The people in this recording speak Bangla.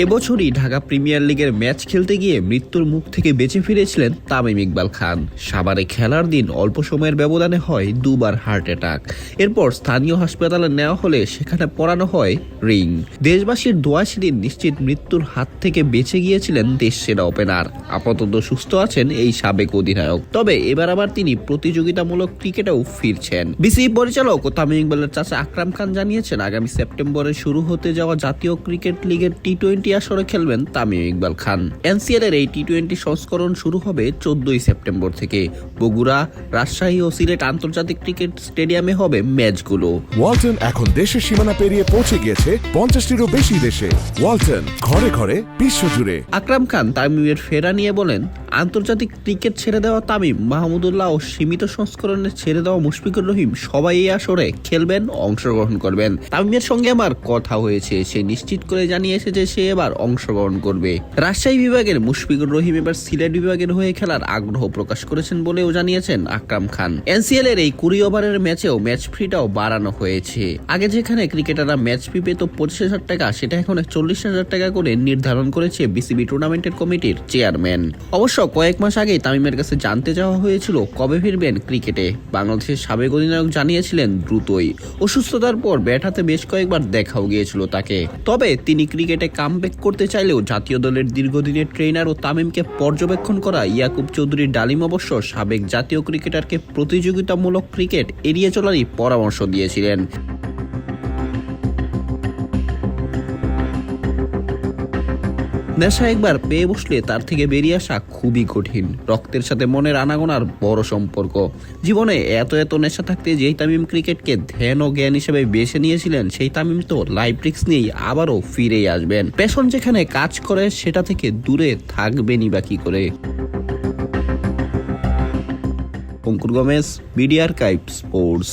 এবছরই ঢাকা প্রিমিয়ার লিগের ম্যাচ খেলতে গিয়ে মৃত্যুর মুখ থেকে বেঁচে ফিরেছিলেন তামিম ইকবাল খান। সাভারে খেলার দিন অল্প সময়ের ব্যবধানে হয় দুবার হার্ট অ্যাটাক। এরপর স্থানীয় হাসপাতালে নেওয়া হলে সেখানে পরানো হয় রিং। দেশবাসীর দোয়া সেদিন নিশ্চিত মৃত্যুর হাত থেকে বেঁচে গিয়েছিলেন দেশ সেরা ওপেনার। আপাতত সুস্থ আছেন এই সাবেক অধিনায়ক, তবে এবার আবার তিনি প্রতিযোগিতামূলক ক্রিকেটেও ফিরছেন। বিসিবি পরিচালক ও তামিম ইকবালের চাচা আকরাম খান জানিয়েছেন, আগামী সেপ্টেম্বরে শুরু হতে যাওয়া জাতীয় ক্রিকেট লিগের টি-20 আসরে খেলবেন তামিম ইকবাল খান। এনসিএল এর এই টি-20 সংস্করণ শুরু হবে 14 সেপ্টেম্বর থেকে। বগুড়া, রাজশাহী ও সিলেট আন্তর্জাতিক ক্রিকেট স্টেডিয়ামে হবে ম্যাচগুলো। ওয়ালটন এখন দেশের সীমানা পেরিয়ে পৌঁছে গিয়েছে 50টিরও বেশি দেশে। ওয়ালটন, ঘরে ঘরে বিশ্বজুড়ে। আকরাম খান তামিমের ফেরা নিয়ে বলেন, আন্তর্জাতিক ক্রিকেট ছেড়ে দেওয়া তামিম, মাহমুদুল্লাহ ও সীমিত সংস্করণে ছেড়ে দেওয়া মুশফিকুর রহিম সবাই এই আসরে খেলবেন, অংশগ্রহণ করবেন। তামিমের সঙ্গে আমার কথা হয়েছে, সে নিশ্চিত করে জানিয়েছে যে সে এবার অংশগ্রহণ করবে। রাজশাহী বিভাগের মুশফিকুর রহিম এবার সিলেট বিভাগের হয়ে খেলার আগ্রহ প্রকাশ করেছেন বলেও জানিয়েছেন আকরাম খান। এনসিএল এর এই 20 ওভারের ম্যাচেও ম্যাচ ফিটাও বাড়ানো হয়েছে। আগে যেখানে ক্রিকেটাররা ম্যাচ ফি পেত 25,000 টাকা, সেটা এখন 40,000 টাকা করে নির্ধারণ করেছে বিসিবি টুর্নামেন্টের কমিটির চেয়ারম্যান। অবশ্য কয়েক মাস আগেই তামিমের কাছে জানতে চাওয়া হয়েছিল কবে ফিরবেন ক্রিকেটে। বাংলাদেশের সাবেক অধিনায়ক জানিয়েছিলেন দ্রুতই। অসুস্থতার পর ব্যাট হাতে বেশ কয়েকবার দেখাও গিয়েছিল তাকে। তবে তিনি ক্রিকেটে কামব্যাক করতে চাইলেও জাতীয় দলের দীর্ঘদিনের ট্রেনার ও তামিমকে পর্যবেক্ষণ করা ইয়াকুব চৌধুরী ডালিম অবশ্য সাবেক জাতীয় ক্রিকেটারকে প্রতিযোগিতামূলক ক্রিকেট এড়িয়ে চলারই পরামর্শ দিয়েছিলেন। নেশা একবার পেয়ে বসলে তার থেকে বেরিয়ে আসা খুবই কঠিন। রক্তের সাথে মনের আনাগোনার বড় সম্পর্ক। জীবনে এত এত নেশা থাকতে যেই তামিম ক্রিকেটকে ধ্যান ও জ্ঞান হিসেবে বেছে নিয়েছিলেন, সেই তামিম তো লাইফ রিস্ক নিয়েই আবারও ফিরেই আসবেন। প্যাশন যেখানে কাজ করে সেটা থেকে দূরে থাকবেনই বা কি করে। অঙ্কুর গমেজ, বিডি আর্কাইভ স্পোর্টস।